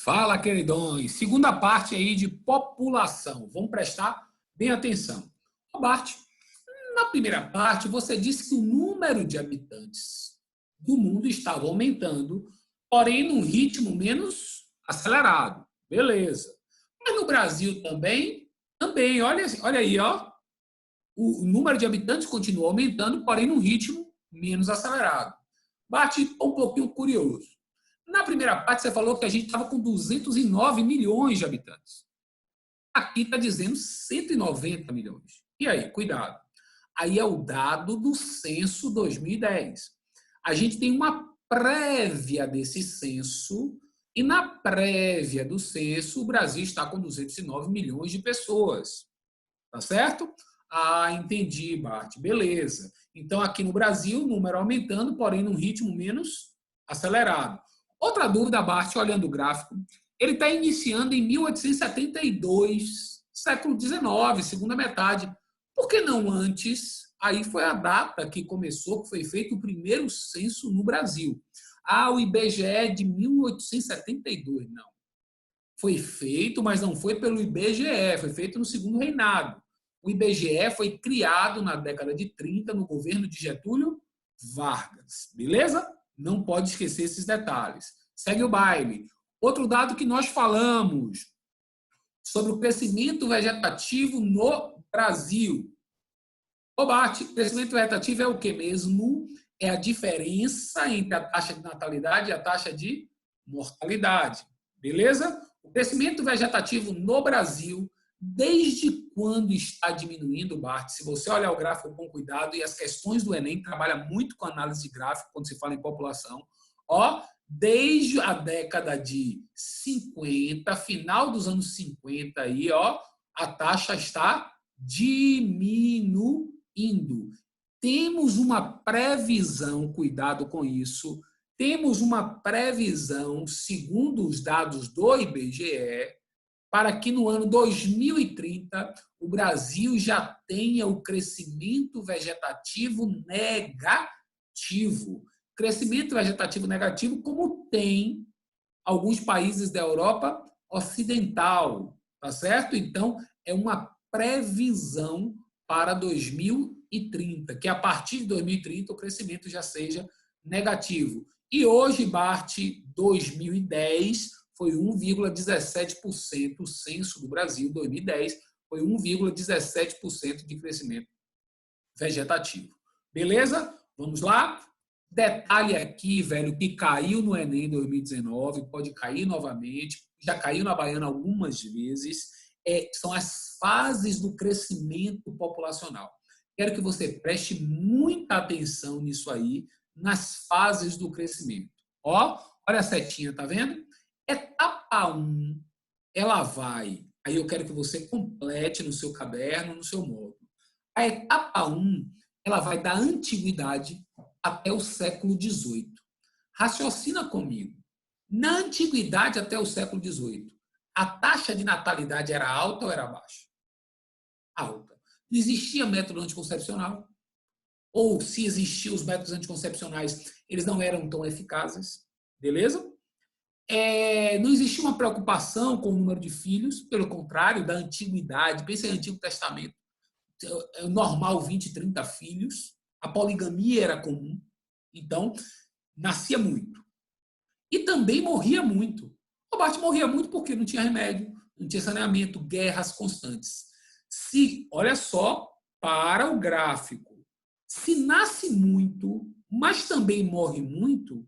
Fala, queridões. Segunda parte aí de população. Vamos prestar bem atenção. Ô, Bart, na primeira parte, você disse que o número de habitantes do mundo estava aumentando, porém num ritmo menos acelerado. Beleza. Mas no Brasil também, olha aí, ó. O número de habitantes continua aumentando, porém num ritmo menos acelerado. Bart, um pouquinho curioso. Na primeira parte, você falou que a gente estava com 209 milhões de habitantes. Aqui está dizendo 190 milhões. E aí, cuidado. Aí é o dado do censo 2010. A gente tem uma prévia desse censo, e na prévia do censo, o Brasil está com 209 milhões de pessoas. Tá certo? Ah, entendi, Bart. Beleza. Então, aqui no Brasil, o número aumentando, porém num ritmo menos acelerado. Outra dúvida, Bart, olhando o gráfico, ele está iniciando em 1872, século XIX, segunda metade. Por que não antes? Aí foi a data que começou, que foi feito o primeiro censo no Brasil. Ah, o IBGE é de 1872. Não. Foi feito, mas não foi pelo IBGE, foi feito no segundo reinado. O IBGE foi criado na década de 30, no governo de Getúlio Vargas. Beleza? Não pode esquecer esses detalhes. Segue o baile. Outro dado que nós falamos sobre o crescimento vegetativo no Brasil. Ô, Bart, crescimento vegetativo é o que mesmo? É a diferença entre a taxa de natalidade e a taxa de mortalidade. Beleza? O crescimento vegetativo no Brasil, desde quando está diminuindo, Bart? Se você olhar o gráfico com cuidado, e as questões do Enem trabalham muito com análise de gráfico quando se fala em população, ó, desde a década de 50, final dos anos 50 aí, ó, a taxa está diminuindo. Temos uma previsão, cuidado com isso, temos uma previsão, segundo os dados do IBGE, para que no ano 2030 o Brasil já tenha o crescimento vegetativo negativo. Crescimento vegetativo negativo, como tem alguns países da Europa Ocidental, tá certo? Então, é uma previsão para 2030, que a partir de 2030 o crescimento já seja negativo. E hoje, Bart, 2010 foi 1,17%, o censo do Brasil, 2010, foi 1,17% de crescimento vegetativo. Beleza? Vamos lá? Detalhe aqui, velho, que caiu no Enem 2019, pode cair novamente, já caiu na Baiana algumas vezes, são as fases do crescimento populacional. Quero que você preste muita atenção nisso aí, nas fases do crescimento. Ó, olha a setinha, tá vendo? Etapa 1, ela vai, aí eu quero que você complete no seu caderno, no seu módulo. A etapa 1, ela vai da antiguidade até o século XVIII. Raciocina comigo. Na antiguidade até o século XVIII, a taxa de natalidade era alta ou era baixa? Alta. Não existia método anticoncepcional? Ou, se existiam os métodos anticoncepcionais, eles não eram tão eficazes? Beleza? Não existia uma preocupação com o número de filhos, pelo contrário, da antiguidade. Pensa em Antigo Testamento. É normal 20, 30 filhos. A poligamia era comum. Então, nascia muito. E também morria muito. O Bart morria muito porque não tinha remédio, não tinha saneamento, guerras constantes. Olha só, para o gráfico, se nasce muito, mas também morre muito,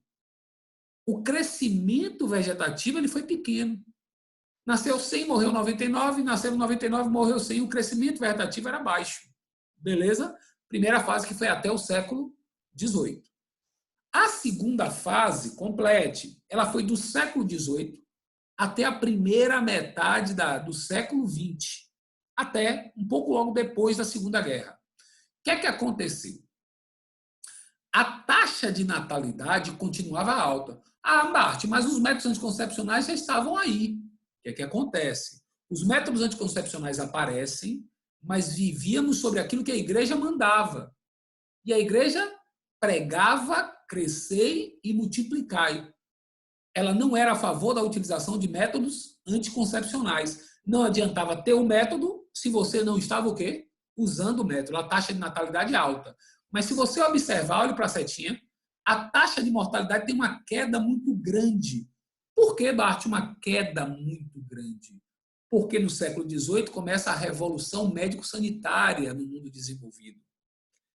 o crescimento vegetativo ele foi pequeno. Nasceu 100, morreu 99, nasceu 99, morreu 100, o crescimento vegetativo era baixo. Beleza? Primeira fase que foi até o século XVIII. A segunda fase, complete, ela foi do século XVIII até a primeira metade do século XX, até um pouco logo depois da Segunda Guerra. O que é que aconteceu? A taxa de natalidade continuava alta. Ah, Bart, mas os métodos anticoncepcionais já estavam aí. O que é que acontece? Os métodos anticoncepcionais aparecem, mas vivíamos sobre aquilo que a igreja mandava. E a igreja pregava crescei e multiplicai. ela não era a favor da utilização de métodos anticoncepcionais. Não adiantava ter o método se você não estava o quê? Usando o método. A taxa de natalidade é alta. Mas se você observar, olhe para a setinha, a taxa de mortalidade tem uma queda muito grande. Por que, Bart, uma queda muito grande? Porque no século XVIII começa a revolução médico-sanitária no mundo desenvolvido,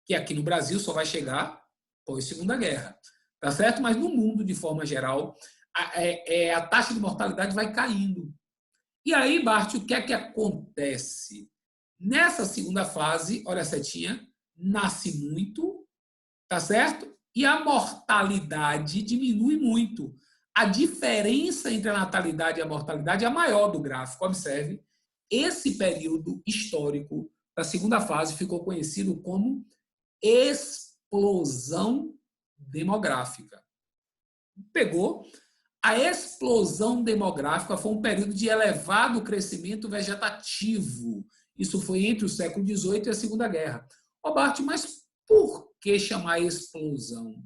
que aqui no Brasil só vai chegar pós-Segunda Guerra. Tá certo? Mas no mundo, de forma geral, a taxa de mortalidade vai caindo. E aí, Bart, o que é que acontece? Nessa segunda fase, olha a setinha, nasce muito, tá certo? E a mortalidade diminui muito. A diferença entre a natalidade e a mortalidade é a maior do gráfico. Observe, esse período histórico da segunda fase ficou conhecido como explosão demográfica. Pegou? A explosão demográfica foi um período de elevado crescimento vegetativo. Isso foi entre o século XVIII e a Segunda Guerra. Ó, Bart, mas por que chamar explosão?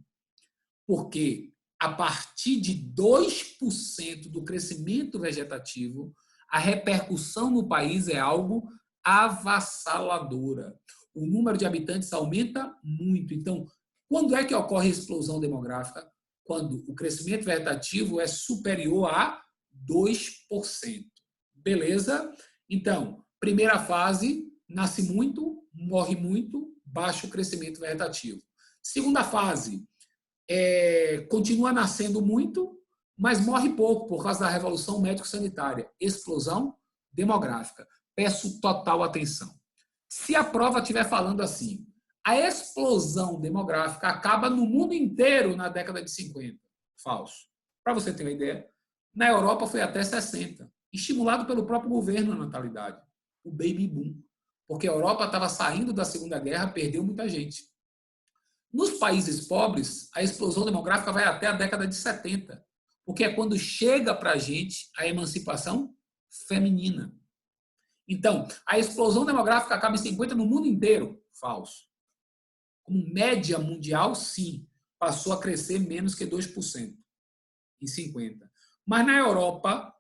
Porque a partir de 2% do crescimento vegetativo, a repercussão no país é algo avassaladora. O número de habitantes aumenta muito. Então, quando é que ocorre a explosão demográfica? Quando o crescimento vegetativo é superior a 2%. Beleza? Então, primeira fase, nasce muito, morre muito, baixo crescimento vegetativo. Segunda fase, continua nascendo muito, mas morre pouco por causa da revolução médico-sanitária. Explosão demográfica. Peço total atenção. Se a prova estiver falando assim, a explosão demográfica acaba no mundo inteiro na década de 50. Falso. Para você ter uma ideia, na Europa foi até 60, estimulado pelo próprio governo na natalidade, o baby boom, porque a Europa estava saindo da Segunda Guerra, perdeu muita gente. Nos países pobres, a explosão demográfica vai até a década de 70, porque é quando chega para a gente a emancipação feminina. Então, a explosão demográfica acaba em 50 no mundo inteiro. Falso. Como média mundial, sim, passou a crescer menos que 2% em 50. Mas na Europa,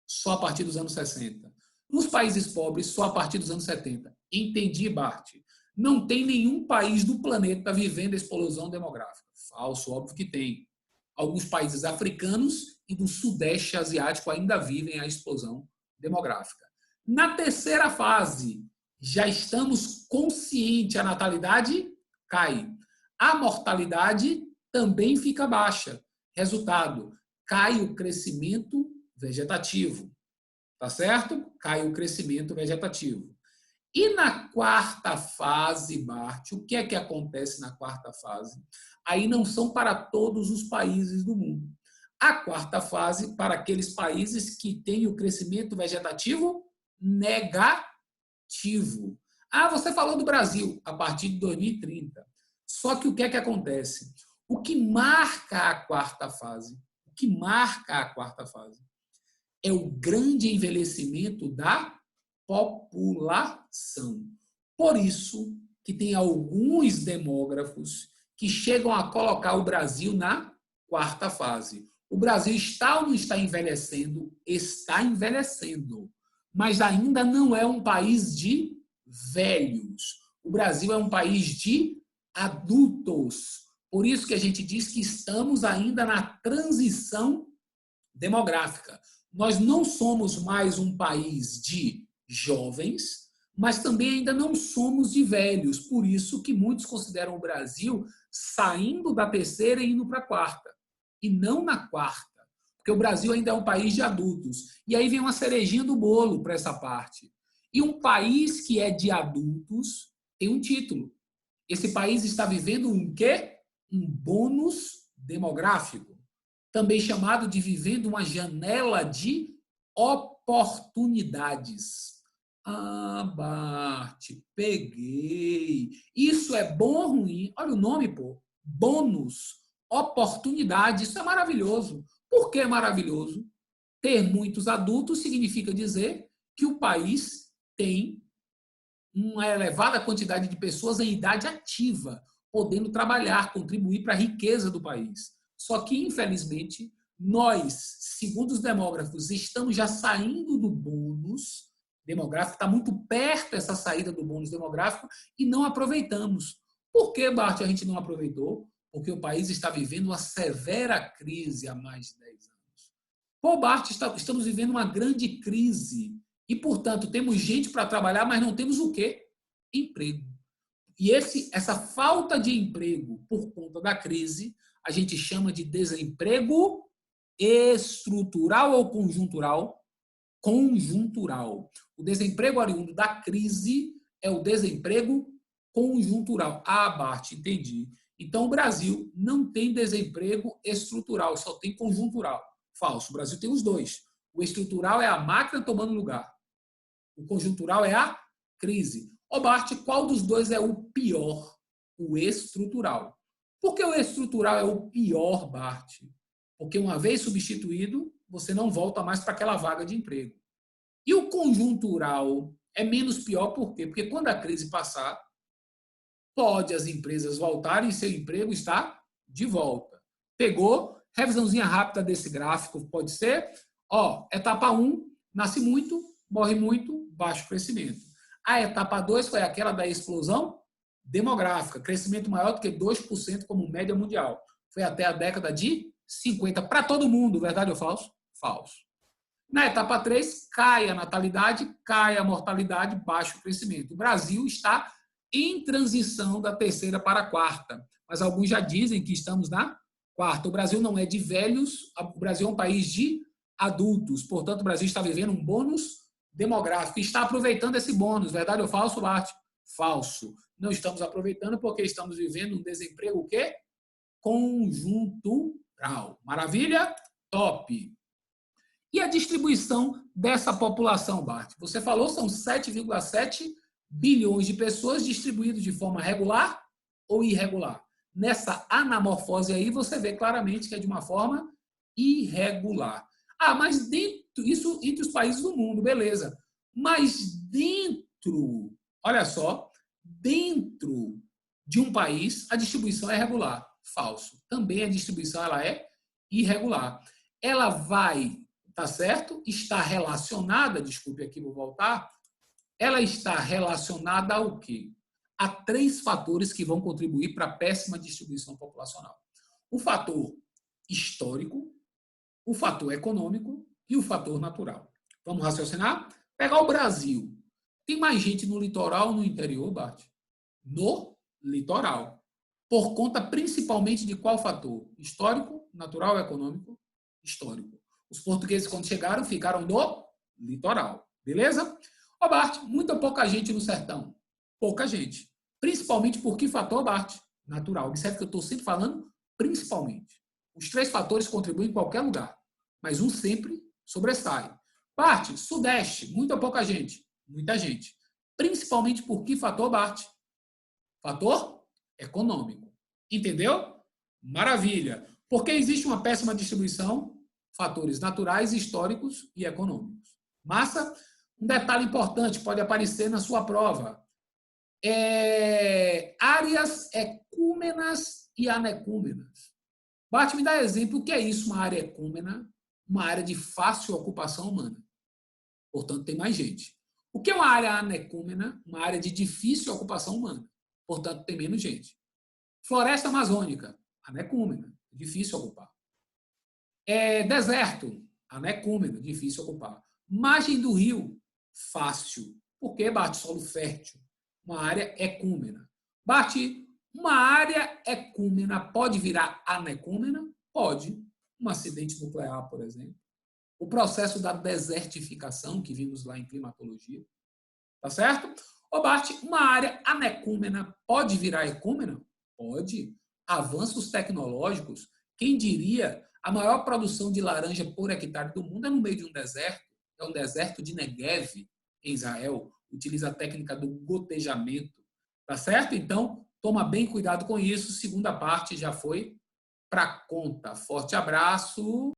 só a partir dos anos 60. Nos países pobres, só a partir dos anos 70. Entendi, Bart. Não tem nenhum país do planeta vivendo a explosão demográfica. Falso, óbvio que tem. Alguns países africanos e do sudeste asiático ainda vivem a explosão demográfica. Na terceira fase, já estamos conscientes, a natalidade cai. A mortalidade também fica baixa. Resultado, cai o crescimento vegetativo. Tá certo? Cai o crescimento vegetativo. E na quarta fase, Bart, o que é que acontece na quarta fase? Aí não são para todos os países do mundo. A quarta fase, para aqueles países que têm o crescimento vegetativo negativo. Ah, você falou do Brasil, a partir de 2030. Só que o que é que acontece? O que marca a quarta fase? O que marca a quarta fase é o grande envelhecimento da população. Por isso que tem alguns demógrafos que chegam a colocar o Brasil na quarta fase. O Brasil está ou não está envelhecendo? Está envelhecendo. Mas ainda não é um país de velhos. O Brasil é um país de adultos. Por isso que a gente diz que estamos ainda na transição demográfica. Nós não somos mais um país de jovens, mas também ainda não somos de velhos. Por isso que muitos consideram o Brasil saindo da terceira e indo para a quarta. E não na quarta. Porque o Brasil ainda é um país de adultos. E aí vem uma cerejinha do bolo para essa parte. E um país que é de adultos tem um título. Esse país está vivendo um quê? Um bônus demográfico. Também chamado de vivendo uma janela de oportunidades. Ah, Bart, peguei. Isso é bom ou ruim? Olha o nome, pô. Bônus, oportunidade. Isso é maravilhoso. Por que é maravilhoso? Ter muitos adultos significa dizer que o país tem uma elevada quantidade de pessoas em idade ativa, podendo trabalhar, contribuir para a riqueza do país. Só que, infelizmente, Nós, segundo os demógrafos, estamos já saindo do bônus demográfico, está muito perto essa saída do bônus demográfico e não aproveitamos. Por que, Bart, a gente não aproveitou? Porque o país está vivendo uma severa crise há mais de 10 anos. Pô, Bart, estamos vivendo uma grande crise e, portanto, temos gente para trabalhar, mas não temos o quê? Emprego. E essa falta de emprego por conta da crise, a gente chama de desemprego estrutural ou conjuntural? Conjuntural. O desemprego oriundo da crise é o desemprego conjuntural. Ah, Bart, entendi. Então, o Brasil não tem desemprego estrutural, só tem conjuntural. Falso. O Brasil tem os dois. O estrutural é a máquina tomando lugar. O conjuntural é a crise. Ô, Bart, qual dos dois é o pior? O estrutural. Por que o estrutural é o pior, Bart? Porque uma vez substituído, você não volta mais para aquela vaga de emprego. E o conjuntural é menos pior, por quê? Porque quando a crise passar, pode as empresas voltarem e seu emprego está de volta. Pegou? Revisãozinha rápida desse gráfico pode ser, etapa 1, nasce muito, morre muito, baixo crescimento. A etapa 2 foi aquela da explosão demográfica, crescimento maior do que 2% como média mundial. Foi até a década de 50, para todo mundo, verdade ou falso? Falso. Na etapa 3, cai a natalidade, cai a mortalidade, baixo crescimento. O Brasil está em transição da terceira para a quarta, mas alguns já dizem que estamos na quarta. O Brasil não é de velhos, o Brasil é um país de adultos, portanto, o Brasil está vivendo um bônus demográfico e está aproveitando esse bônus, verdade ou falso, Bart? Falso. Não estamos aproveitando porque estamos vivendo um desemprego o quê? Conjuntural. Maravilha? Top. E a distribuição dessa população, Bart? Você falou, são 7,7 bilhões de pessoas distribuídas de forma regular ou irregular. Nessa anamorfose aí, você vê claramente que é de uma forma irregular. Ah, mas isso entre os países do mundo, beleza. Mas dentro, olha só, dentro de um país, a distribuição é regular. Falso. Também a distribuição ela é irregular. Ela vai, tá certo? Está relacionada, desculpe aqui, vou voltar. Ela está relacionada ao quê? A 3 fatores que vão contribuir para a péssima distribuição populacional. O fator histórico, o fator econômico e o fator natural. Vamos raciocinar? Pegar o Brasil. Tem mais gente no litoral ou no interior, Bart? No litoral. Por conta principalmente de qual fator? Histórico, natural ou econômico? Histórico. Os portugueses, quando chegaram, ficaram no litoral. Beleza? Ó, Bart, muita pouca gente no sertão. Pouca gente. Principalmente por que fator, Bart? Natural. Observe que eu estou sempre falando principalmente. Os 3 fatores contribuem em qualquer lugar, mas um sempre sobressai. Bart, Sudeste, muita pouca gente. Muita gente. Principalmente por que fator, Bart? Fator econômico. Entendeu? Maravilha. Porque existe uma péssima distribuição? Fatores naturais, históricos e econômicos. Massa? Um detalhe importante pode aparecer na sua prova. Áreas ecúmenas e anecúmenas. Bart, me dá exemplo, o que é isso, uma área ecúmena? Uma área de fácil ocupação humana. Portanto, tem mais gente. O que é uma área anecúmena? Uma área de difícil ocupação humana. Portanto, tem menos gente. Floresta amazônica, anecúmena, difícil ocupar. Deserto, anecúmeno, difícil ocupar. Margem do rio, fácil. Por que, Bart? Solo fértil. Uma área ecúmena. Bart, uma área ecúmena pode virar anecúmena? Pode. Um acidente nuclear, por exemplo. O processo da desertificação, que vimos lá em climatologia. Tá certo? Ô, Bart, uma área anecúmena pode virar ecúmena? Pode. Avanços tecnológicos, quem diria, a maior produção de laranja por hectare do mundo é no meio de um deserto. É um deserto de Negev, em Israel. Utiliza a técnica do gotejamento. Tá certo? Então, toma bem cuidado com isso. Segunda parte já foi para conta. Forte abraço.